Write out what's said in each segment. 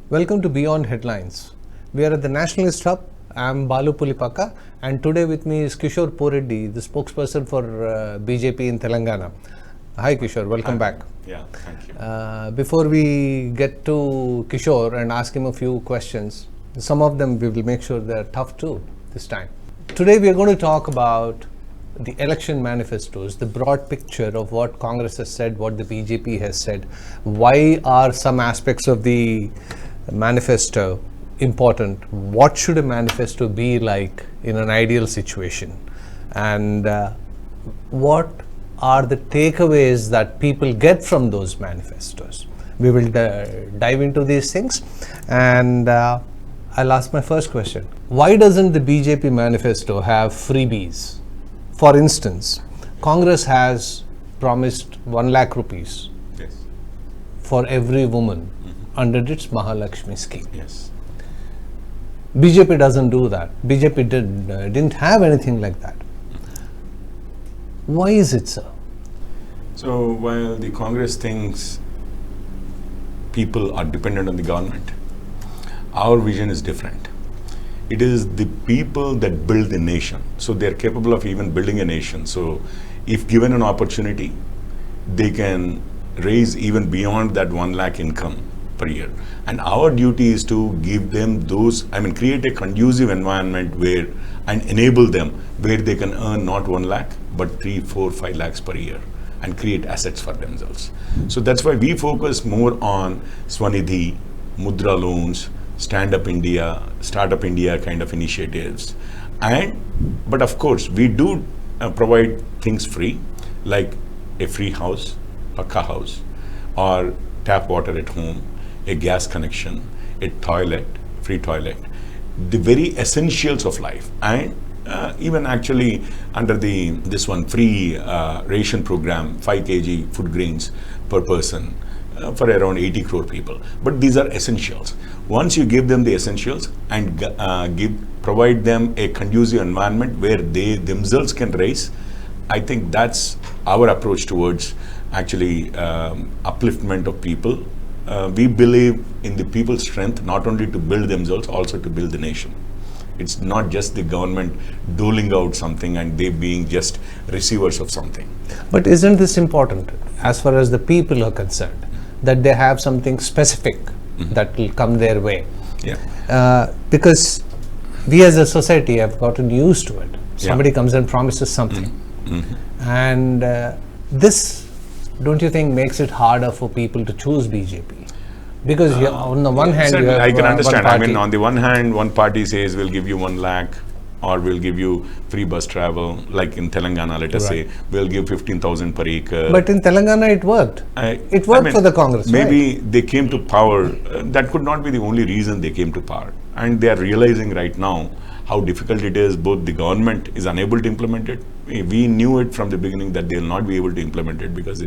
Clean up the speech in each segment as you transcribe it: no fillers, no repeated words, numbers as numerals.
Welcome to Beyond Headlines. We are at the Nationalist Hub. I am Balu Pulipaka, and today with me is Kishore Poreddy, the spokesperson for BJP in Telangana. Hi Kishore, welcome back. Yeah, thank you. Before we get to Kishore and ask him a few questions, some of them we will make sure they are tough too this time. Today we are going to talk about the election manifestos, the broad picture of what Congress has said, what the BJP has said. Why are some aspects of the manifesto important? What should a manifesto be like in an ideal situation? And what are the takeaways that people get from those manifestos? We will dive into these things, and I'll ask my first question. Why doesn't the BJP manifesto have freebies? For instance, Congress has promised 1 lakh rupees Yes. for every woman under its Lakshmi scheme. Yes. BJP doesn't do that. BJP didn't have anything like that. Why is it so? So while the Congress thinks people are dependent on the government, our vision is different. It is the people that build the nation. So they're capable of even building a nation. So if given an opportunity, they can raise even beyond that 1 lakh income per year. And our duty is to give them create a conducive environment where, and enable them where they can earn not 1 lakh, but 3, 4, 5 lakhs per year and create assets for themselves. So that's why we focus more on Swanidhi, Mudra loans, Stand-up India, Startup India kind of initiatives. But of course, we do provide things free, like a free house, Pakka house, or tap water at home, a gas connection, a toilet, free toilet, the very essentials of life. And even actually under this one free ration program, 5 kg food grains per person for around 80 crore people. But these are essentials. Once you give them the essentials and provide them a conducive environment where they themselves can raise, I think that's our approach towards actually upliftment of people. We believe in the people's strength, not only to build themselves, also to build the nation. It's not just the government doling out something and they being just receivers of something. But isn't this important as far as the people are concerned, that they have something specific that will come their way? Yeah. Because we as a society have gotten used to it. Somebody comes and promises something. And this, don't you think, makes it harder for people to choose BJP? Because on the one hand, you have I can understand. one party. On the one hand, one party says we'll give you 1 lakh, or we'll give you free bus travel, like in Telangana, let us say, we'll give 15,000 per acre. But in Telangana, it worked. It worked for the Congress. Maybe they came to power. That could not be the only reason they came to power. And they are realizing right now how difficult it is. Both the government is unable to implement it. We knew it from the beginning that they will not be able to implement it because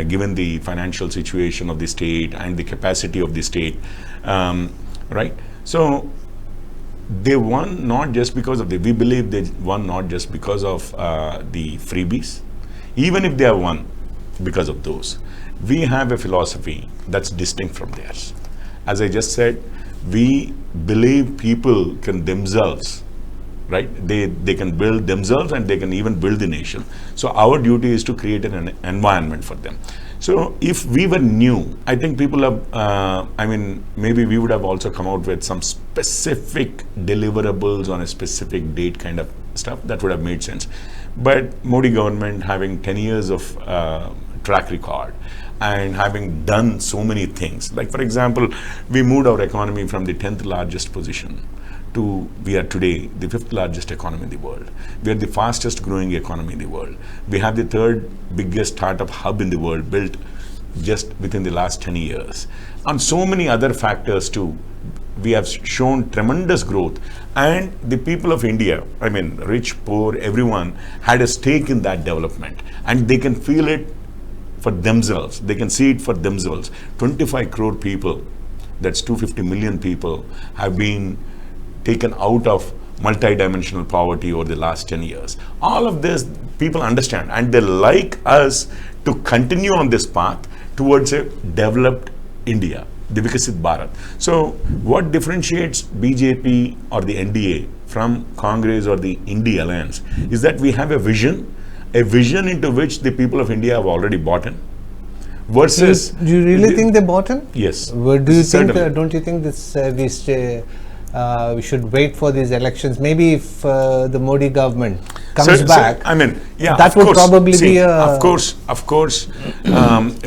given the financial situation of the state and the capacity of the state, right? So they won not just because of we believe they won not just because of the freebies. Even if they have won because of those, we have a philosophy that's distinct from theirs. As I just said, we believe people can themselves, right? They can build themselves and they can even build the nation. So our duty is to create an environment for them. So if we were new, I think people have, maybe we would have also come out with some specific deliverables on a specific date kind of stuff. That would have made sense. But Modi government having 10 years of track record and having done so many things, like for example, we moved our economy from the 10th largest position to we are today the 5th largest economy in the world. We are the fastest growing economy in the world. We have the 3rd biggest startup hub in the world built just within the last 10 years. On so many other factors too, we have shown tremendous growth, and the people of India, rich, poor, everyone had a stake in that development, and they can feel it for themselves. They can see it for themselves. 25 crore people, that's 250 million people, have been taken out of multi-dimensional poverty over the last 10 years. All of this people understand, and they like us to continue on this path towards a developed India. the Vikasit Bharat. So what differentiates BJP or the NDA from Congress or the India Alliance is that we have a vision into which the people of India have already bought in. Versus, do you really think they bought in? Yes. Well, do you think? Certainly. Don't you think this we should wait for these elections? Maybe if the Modi government comes back, I mean, yeah, that would probably be a. Of course,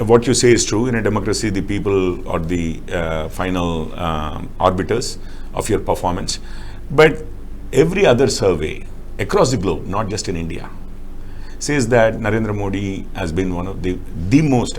what you say is true. In a democracy, the people are the final arbiters of your performance. But every other survey across the globe, not just in India, says that Narendra Modi has been one of the most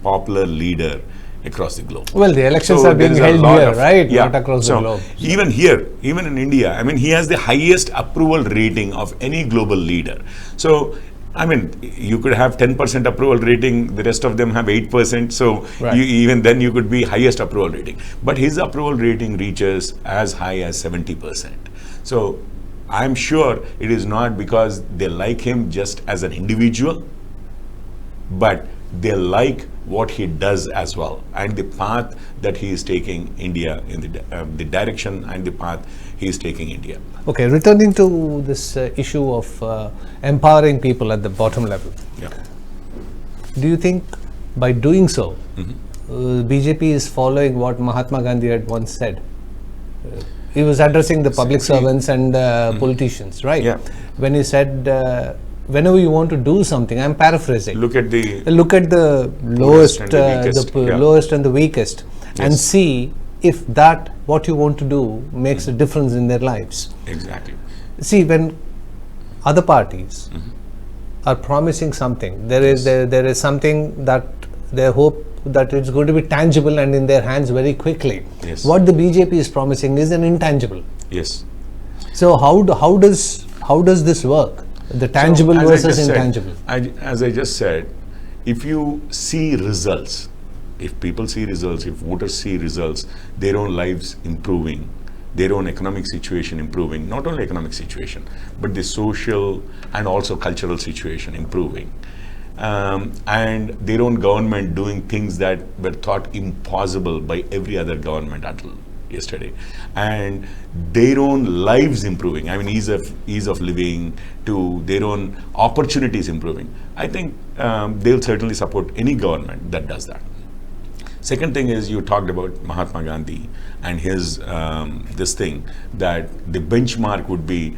popular leader across the globe. Well, the elections are being held here, right? Yeah. Not across the globe. Even here, even in India, I mean, he has the highest approval rating of any global leader. So, I mean, you could have 10% approval rating, the rest of them have 8%. So, right. Even then you could be highest approval rating. But his approval rating reaches as high as 70%. So, I'm sure it is not because they like him just as an individual, but they like what he does as well, and the path that he is taking India in the direction and the path he is taking India. Okay, returning to this issue of empowering people at the bottom level. Yeah. Do you think by doing so, BJP is following what Mahatma Gandhi had once said? He was addressing the public servants and politicians, right? Yeah. When he said, whenever you want to do something, I'm paraphrasing. Look at the lowest, and the weakest, lowest and the weakest, Yes. and see if that what you want to do makes a difference in their lives. Exactly. See, when other parties are promising something, there is something that they hope that it's going to be tangible and in their hands very quickly. Yes. What the BJP is promising is an intangible. Yes. So how does this work? The tangible So, versus intangible. As I just said, if you see results, if people see results, if voters see results, their own lives improving, their own economic situation improving, not only economic situation, but the social and also cultural situation improving, and their own government doing things that were thought impossible by every other government until yesterday, and their own lives improving, I mean ease of living, to their own opportunities improving, I think they'll certainly support any government that does that. Second thing is, you talked about Mahatma Gandhi and his this thing, that the benchmark would be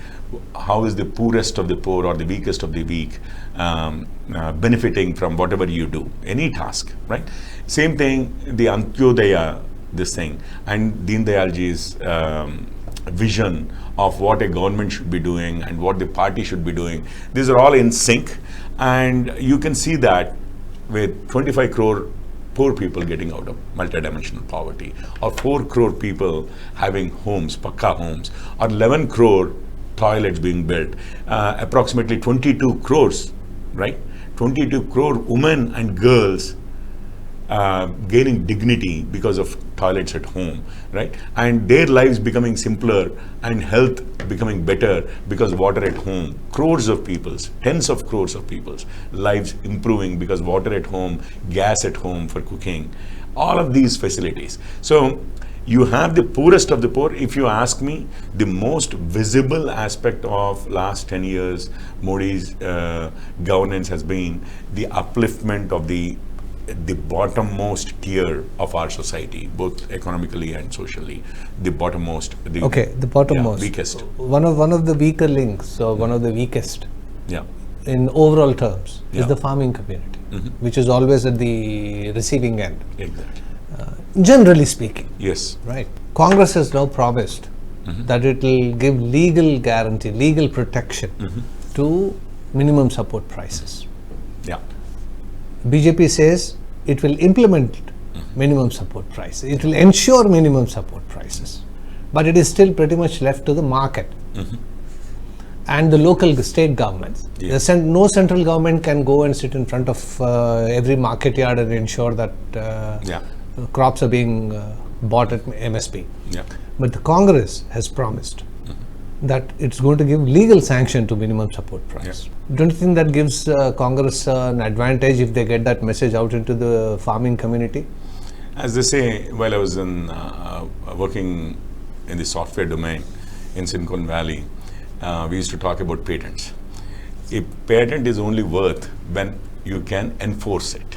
how is the poorest of the poor or the weakest of the weak benefiting from whatever you do, any task, right? Same thing, the Antyodaya, this thing, and Deen Dayalji's vision of what a government should be doing and what the party should be doing. These are all in sync, and you can see that with 25 crore poor people getting out of multidimensional poverty, or 4 crore people having homes, pakka homes, or 11 crore toilets being built, approximately 22 crores, right? 22 crore women and girls gaining dignity because of toilets at home, right? And their lives becoming simpler and health becoming better because water at home. Crores of people's, tens of crores of people's lives improving because water at home, gas at home for cooking, all of these facilities. So you have the poorest of the poor. If you ask me, the most visible aspect of last 10 years, Modi's governance has been the upliftment of the bottommost tier of our society, both economically and socially. The bottommost. The bottommost. Weakest. One of the weaker links, or one of the weakest, Yeah. in overall terms, is Yeah. the farming community, which is always at the receiving end. Exactly. Generally speaking, Yes. right? Congress has now promised that it will give legal guarantee, legal protection to minimum support prices. Yeah. BJP says it will implement minimum support price. It will ensure minimum support prices, but it is still pretty much left to the market and the local state governments. Yeah. No central government can go and sit in front of every market yard and ensure that crops are being bought at MSP. Yeah. But the Congress has promised that it's going to give legal sanction to minimum support price. Don't you think that gives Congress an advantage if they get that message out into the farming community? As they say, while I was working in the software domain in Silicon Valley, we used to talk about patents. A patent is only worth when you can enforce it.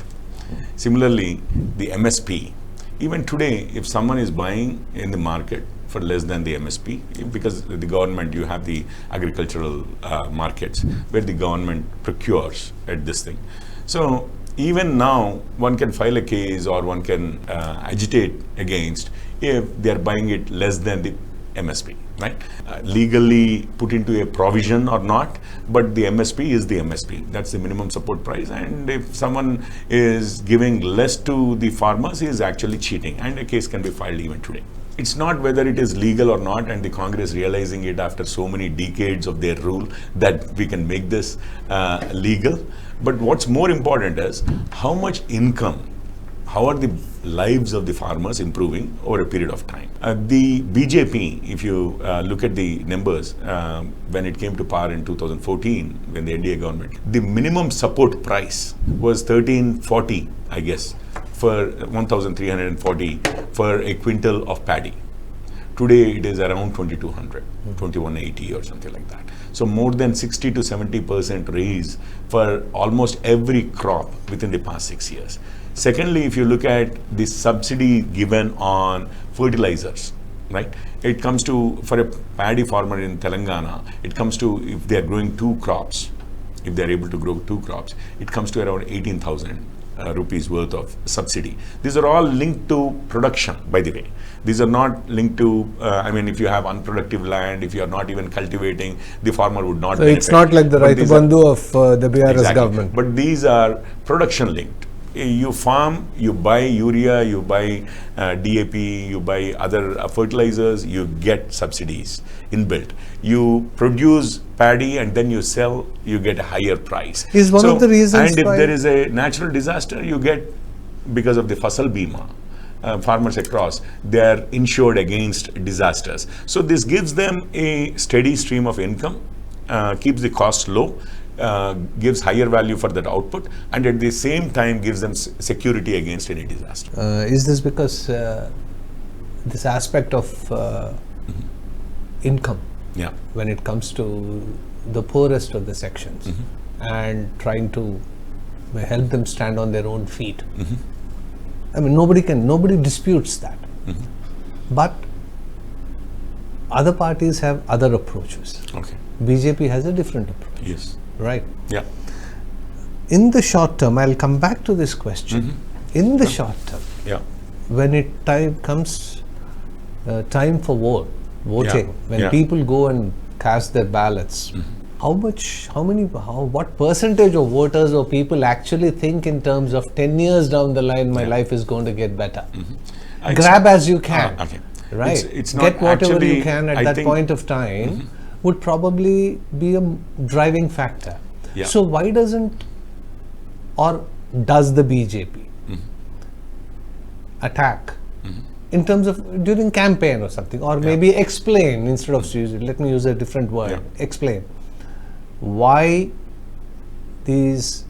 Similarly, the MSP, even today, if someone is buying in the market for less than the MSP, because the government, you have the agricultural markets where the government procures at this thing. So even now, one can file a case or one can agitate against if they are buying it less than the MSP, right? Legally put into a provision or not, but the MSP is the MSP. That's the minimum support price. And if someone is giving less to the farmers, he is actually cheating, and a case can be filed even today. It's not whether it is legal or not, and the Congress realizing it after so many decades of their rule that we can make this legal. But what's more important is how much income, how are the lives of the farmers improving over a period of time. The BJP, if you look at the numbers, when it came to power in 2014, when the NDA government, the minimum support price was 1340, I guess, for 1,340 for a quintal of paddy. Today it is around 2,200, 2,180 or something like that. So more than 60 to 70% raise for almost every crop within the past 6 years. Secondly, if you look at the subsidy given on fertilizers, right? It comes to, for a paddy farmer in Telangana, it comes to, if they are growing 2 crops, if they are able to grow 2 crops, it comes to around 18,000 rupees worth of subsidy. These are all linked to production, by the way. These are not linked to, I mean, if you have unproductive land, if you are not even cultivating, the farmer would not benefit. It's not like the Raitu Bandhu of the BRS exactly. government. But these are production linked. You farm, you buy urea, you buy DAP, you buy other fertilizers, you get subsidies inbuilt. You produce paddy and then you sell, you get a higher price. Is one of the reasons. And if there is a natural disaster, you get, because of the Fasal Bima, farmers across, they are insured against disasters. So this gives them a steady stream of income, keeps the cost low, gives higher value for that output, and at the same time gives them security against any disaster. Is this because this aspect of income, when it comes to the poorest of the sections, and trying to help them stand on their own feet? I mean, nobody disputes that. But other parties have other approaches. Okay. BJP has a different approach. Yes. Right. Yeah. In the short term, I'll come back to this question. In the short term, when it comes time for voting, when people go and cast their ballots, what percentage of voters or people actually think in terms of 10 years down the line, my life is going to get better? Grab as you can. Okay. Right. It's not get whatever actually, you can at that point of time. Would probably be a driving factor. So why doesn't, or does the BJP attack in terms of during campaign or something, or maybe explain instead of let me use a different word, explain why these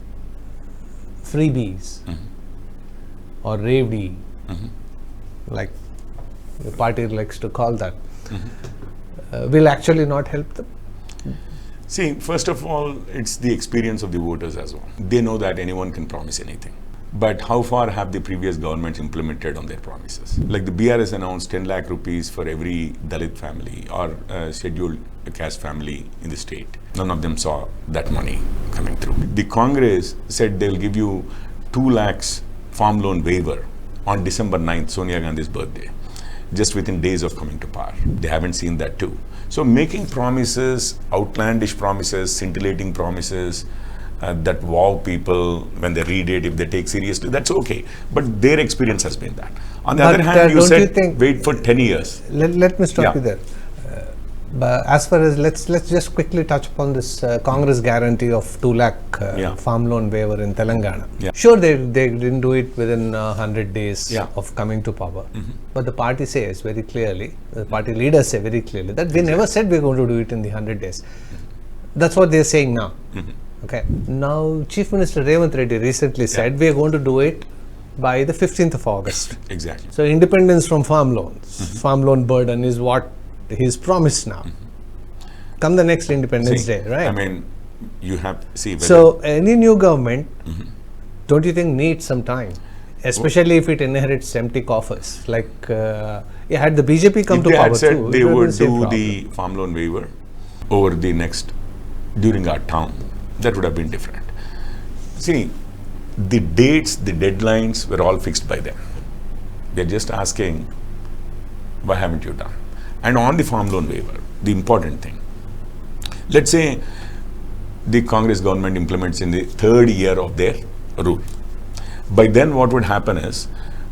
freebies or Revdi, like the party likes to call that, will actually not help them? See, first of all, it's the experience of the voters as well. They know that anyone can promise anything. But how far have the previous governments implemented on their promises? Like the BRS announced 10 lakh rupees for every Dalit family or scheduled caste family in the state. None of them saw that money coming through. The Congress said they'll give you 2 lakhs farm loan waiver on December 9th, Sonia Gandhi's birthday, just within days of coming to power. They haven't seen that too. So making promises, outlandish promises, scintillating promises that wow people when they read it, if they take seriously, that's okay. But their experience has been that. On the other hand, you said wait for 10 years. Let me stop you there. But as far as, let's just quickly touch upon this Congress guarantee of 2 lakh farm loan waiver in Telangana. Sure, they didn't do it within 100 days of coming to power. But the party says very clearly, the party leaders say very clearly that we never said we're going to do it in the 100 days. That's what they're saying now. Okay. Now, Chief Minister Revanth Reddy recently said we are going to do it by the 15th of August. Exactly. So independence from farm loans, farm loan burden is what he's promised now. Come the next Independence Day, right? I mean, you have see. So any new government, don't you think needs some time, especially if it inherits empty coffers? Like, had the BJP come to they power had said too, they it would would have been do the same the problem. farm loan waiver over the next during our term, that would have been different. See, the dates, the deadlines were all fixed by them. They're just asking, why haven't you done? And on the farm loan waiver, the important thing, let's say the Congress government implements in the third year of their rule. By then what would happen is,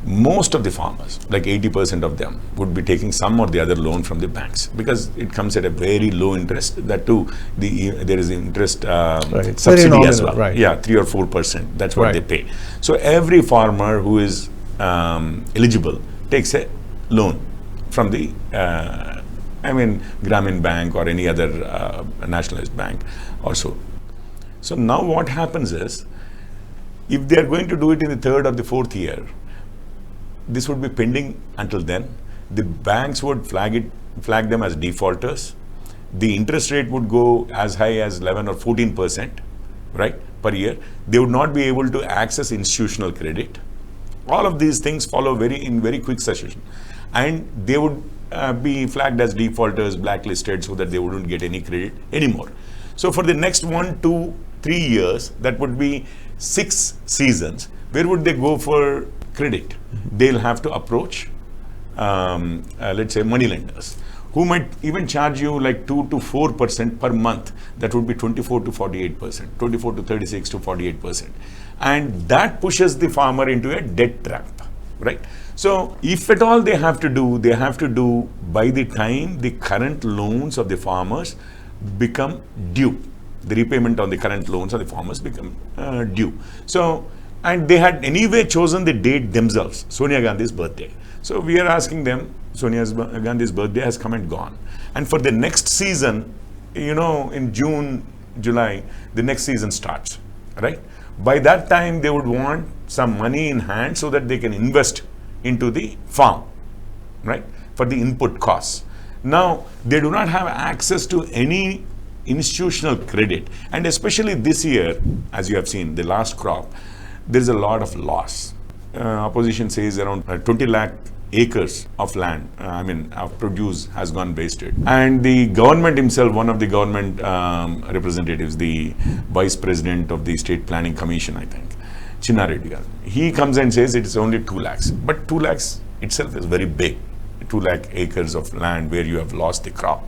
most of the farmers, like 80% of them, would be taking some or the other loan from the banks, because it comes at a very low interest. That too, there is interest subsidy as well. Right. Yeah, 3 or 4%. That's what Right. they pay. So every farmer who is eligible takes a loan from the Grameen Bank or any other nationalist bank or so. So now what happens is, if they are going to do it in the third or the fourth year, this would be pending until then. The banks would flag them as defaulters. The interest rate would go as high as 11 or 14%, right, per year. They would not be able to access institutional credit. All of these things follow in very quick succession, and they would be flagged as defaulters, blacklisted, so that they wouldn't get any credit anymore. So for the next 1, 2, 3 years, that would be 6 seasons. Where would they go for credit? They'll have to approach, let's say, money lenders, who might even charge you like 2 to 4% per month. That would be 24 to 48%, 24 to 36 to 48%. And that pushes the farmer into a debt trap, right? So if at all they have to do by the time the current loans of the farmers become due. The repayment on the current loans of the farmers become due. So, and they had anyway chosen the date themselves, Sonia Gandhi's birthday. So we are asking them, Sonia Gandhi's birthday has come and gone. And for the next season, in June, July, the next season starts, right? By that time, they would want some money in hand so that they can invest into the farm, right? For the input costs. Now, they do not have access to any institutional credit. And especially this year, as you have seen, the last crop, there is a lot of loss. Opposition says around 20 lakh acres of land, of produce has gone wasted. And the government himself, one of the government representatives, the vice president of the State Planning Commission, I think, Chinna Reddy, he comes and says it is only 2 lakhs. But 2 lakhs itself is very big. 2 lakh acres of land where you have lost the crop.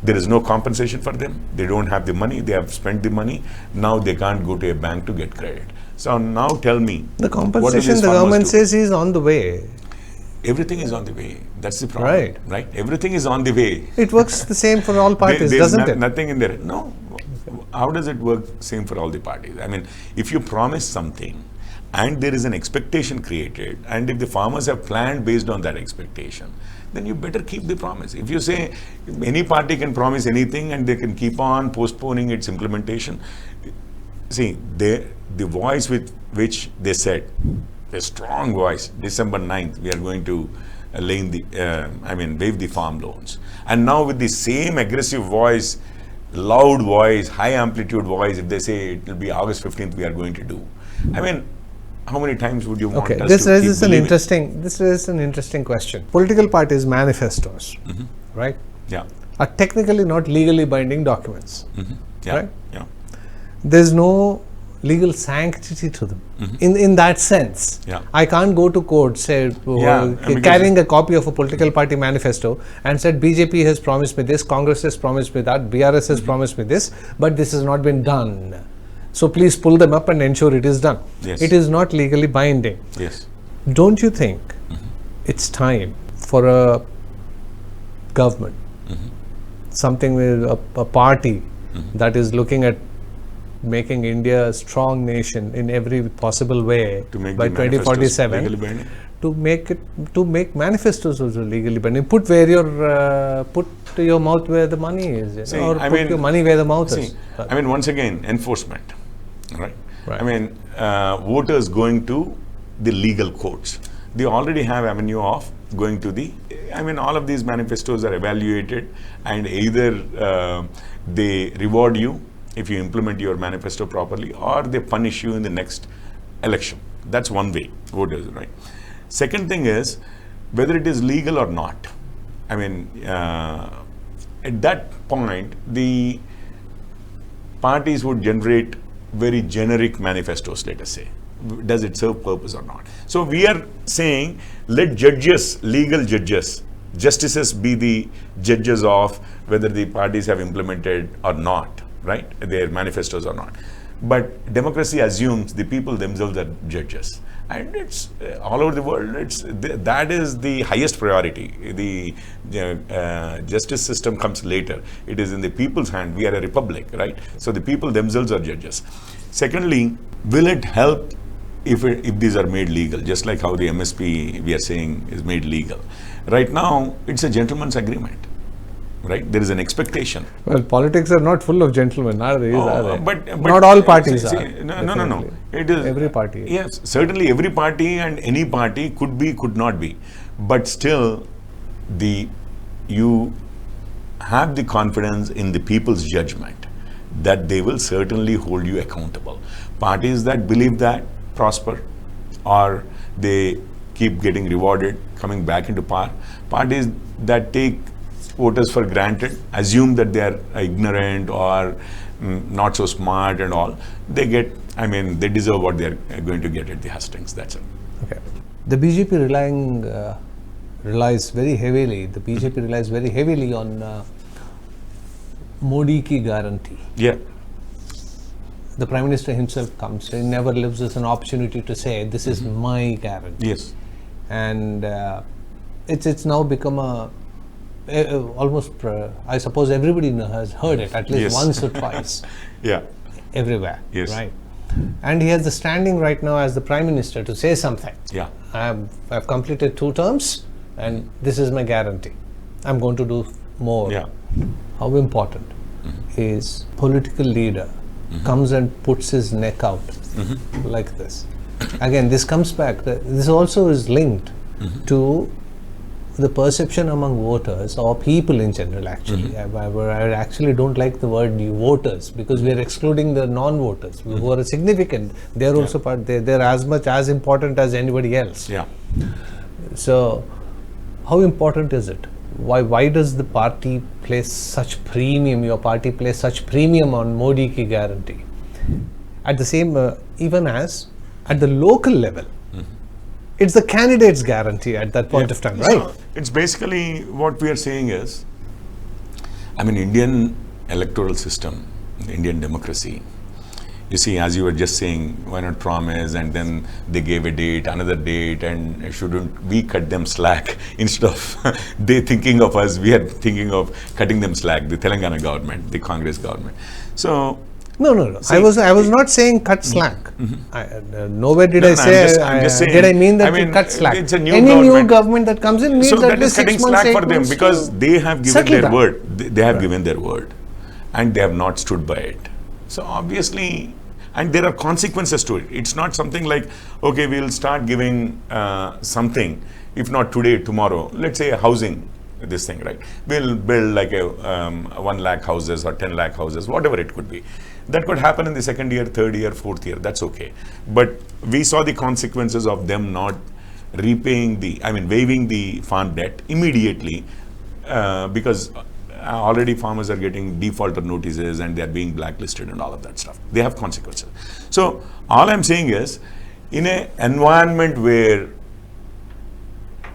There is no compensation for them. They don't have the money. They have spent the money. Now they can't go to a bank to get credit. So now tell me, the compensation the government says is on the way. Everything is on the way. That's the problem, right? Everything is on the way. It works the same for all parties, There's doesn't it? Nothing in there. No. How does it work same for all the parties? If you promise something and there is an expectation created, and if the farmers have planned based on that expectation, then you better keep the promise. If you say any party can promise anything and they can keep on postponing its implementation, see, the voice with which they said, a strong voice, December 9th, we are going to waive the farm loans. And now with the same aggressive voice, loud voice, high amplitude voice, if they say it will be August 15th, we are going to do. How many times would you want us this to raises keep an interesting question. Political parties' manifestos, right, are technically not legally binding documents, right? Yeah. There's no legal sanctity to them in that sense. I can't go to court, say, carrying a copy of a political party manifesto and said BJP has promised me this, Congress has promised me that, BRS has promised me this, but this has not been done. So please pull them up and ensure it is done. Yes. It is not legally binding. Yes. Don't you think it's time for a government, something with a party that is looking at making India a strong nation in every possible way by 2047, to make manifestos also legally binding? Put your mouth where the money is, or put your money where the mouth is. Once again, enforcement, right? Voters going to the legal courts. They already have avenue of going to the, all of these manifestos are evaluated, and either they reward you if you implement your manifesto properly, or they punish you in the next election. That's one way voters, right? Second thing is whether it is legal or not. At that point, the parties would generate very generic manifestos, let us say. Does it serve purpose or not? So we are saying, let judges, legal judges, justices be the judges of whether the parties have implemented or not, right? Their manifestos or not. But democracy assumes the people themselves are judges. And it's all over the world, that is the highest priority. The justice system comes later. It is in the people's hand. We are a republic, right? So the people themselves are judges. Secondly, will it help if these are made legal, just like how the MSP we are saying is made legal? Right now, it's a gentleman's agreement, right? There is an expectation. Well, politics are not full of gentlemen, are they? Are they? But not all parties are. No. It is every party. Yes, certainly every party and any party could be, could not be. But still, you have the confidence in the people's judgment that they will certainly hold you accountable. Parties that believe that prosper, or they keep getting rewarded, coming back into power. Parties that take voters for granted, assume that they are ignorant or not so smart and all, they get, they deserve what they are going to get at the hustings. That's it. Okay. The BJP relies very heavily on Modi ki guarantee. Yeah. The Prime Minister himself comes, he never lives as an opportunity to say, this is my guarantee. Yes. And it's now become almost, I suppose everybody has heard it at least once or twice. Yeah. Everywhere. Yes. Right. And he has the standing right now as the Prime Minister to say something. Yeah. I've completed 2 terms and this is my guarantee. I'm going to do more. Yeah. How important is political leader comes and puts his neck out like this? Again, this comes back. This also is linked to the perception among voters or people in general, actually. I actually don't like the word voters, because we are excluding the non-voters who are significant. They are also part, they're as much as important as anybody else. Yeah. So, how important is it? Why does the party place such premium, your party place such premium on Modi ki guarantee? At the same, even as at the local level, it's the candidate's guarantee at that point of time, right? So it's basically what we are saying is, Indian electoral system, the Indian democracy, you see, as you were just saying, why not promise, and then they gave a date, another date, and shouldn't we cut them slack instead of they thinking of us, we are thinking of cutting them slack, the Telangana government, the Congress government. So No. See, I was not saying cut slack. Nowhere did I say. I'm just saying, did I mean that you cut slack? It's a new Any government. new government that comes in needs so at that least is cutting 6 months, slack 8 for them, months because they have given their down. word. They have given their word, and they have not stood by it. So obviously, and there are consequences to it. It's not something like, okay, we'll start giving something, if not today, tomorrow. Let's say a housing, this thing, right? We'll build like a 1 lakh houses or 10 lakh houses, whatever it could be. That could happen in the 2nd year, 3rd year, 4th year. That's okay. But we saw the consequences of them not repaying waiving the farm debt immediately, because already farmers are getting defaulter notices and they are being blacklisted and all of that stuff. They have consequences. So all I'm saying is, in an environment where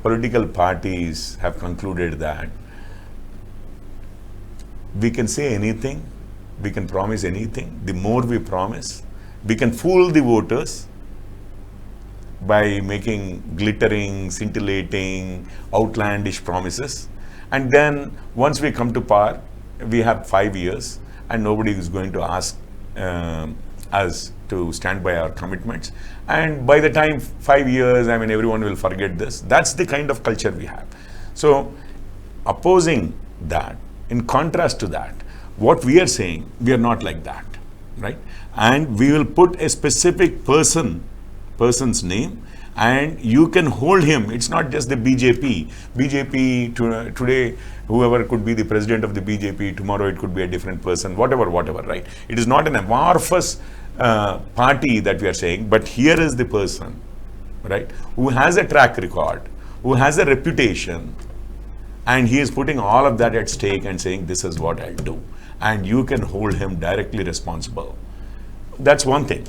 political parties have concluded that we can say anything, we can promise anything, the more we promise, we can fool the voters by making glittering, scintillating, outlandish promises. And then once we come to power, we have 5 years and nobody is going to ask us to stand by our commitments. And by the time 5 years, everyone will forget this. That's the kind of culture we have. So opposing that, in contrast to that, what we are saying, we are not like that, right? And we will put a specific person's name, And you can hold him. It's not just the BJP. Today, whoever could be the president of the BJP, tomorrow it could be a different person, whatever, right? It is not an amorphous party that we are saying, but here is the person, right, who has a track record, who has a reputation, and he is putting all of that at stake and saying, this is what I'll do. And you can hold him directly responsible. That's one thing.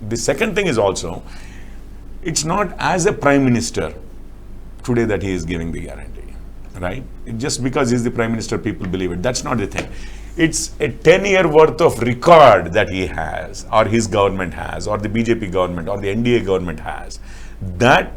The second thing is also, it's not as a prime minister today that he is giving the guarantee, right? Just because he's the prime minister, people believe it. That's not the thing. It's a 10-year worth of record that he has, or his government has, or the BJP government, or the NDA government has. That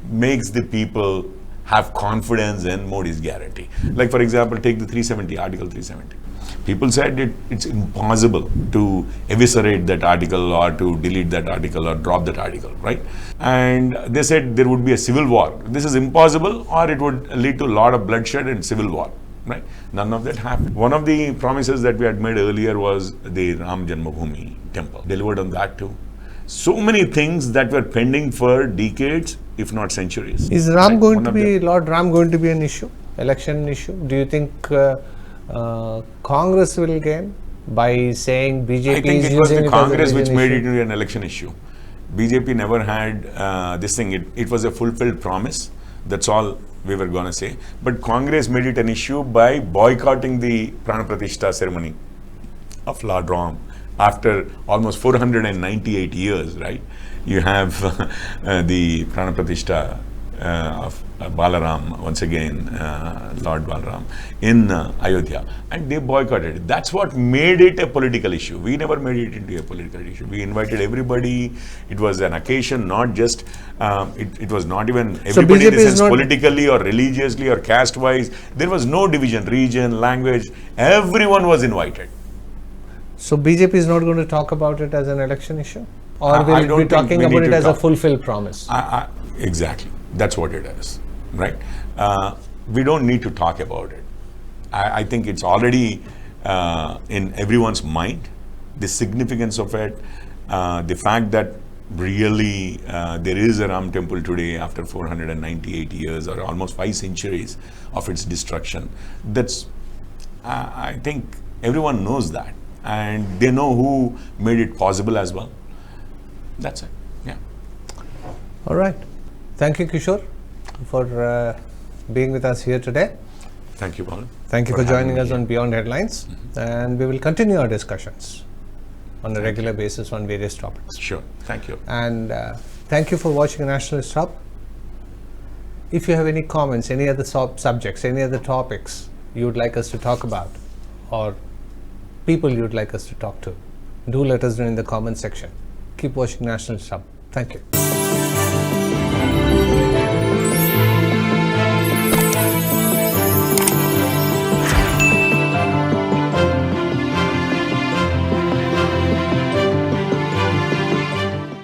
makes the people have confidence in Modi's guarantee. Like, for example, take the 370, Article 370. People said it's impossible to eviscerate that article or to delete that article or drop that article, right? And they said there would be a civil war. This is impossible, or it would lead to a lot of bloodshed and civil war, right? None of that happened. One of the promises that we had made earlier was the Ram Janmabhoomi temple. Delivered on that too. So many things that were pending for decades, if not centuries. Is Ram going to be, Lord Ram going to be an issue, election issue? Do you think Congress will gain by saying BJP I think is it was using the it Congress as a which made it issue? into an election issue. BJP never had this thing. It was a fulfilled promise. That's all we were going to say. But Congress made it an issue by boycotting the Prana Pratishtha ceremony of Lord Ram. After almost 498 years, right? You have the Prana Pratishtha of Balaram, once again, Lord Balaram, in Ayodhya. And they boycotted it. That's what made it a political issue. We never made it into a political issue. We invited everybody. It was an occasion, not just, it was not even everybody in the sense politically or religiously or caste-wise. There was no division, region, language. Everyone was invited. So BJP is not going to talk about it as an election issue? Or will it be talking about it as a fulfilled promise? Exactly. That's what it is, right? We don't need to talk about it. I think it's already in everyone's mind, the significance of it, the fact that really there is a Ram temple today after 498 years or almost 5 centuries of its destruction. That's, I think everyone knows that. And they know who made it possible as well. That's it. Yeah. All right. Thank you, Kishore, for being with us here today. Thank you, Paul. Thank you for joining us on Beyond Headlines. And we will continue our discussions on a regular basis on various topics. Sure. Thank you. And thank you for watching Nationalist Hub. If you have any comments, any other subjects, any other topics you would like us to talk about, or people you'd like us to talk to, do let us know in the comment section. Keep watching Nationalist Hub. Thank you.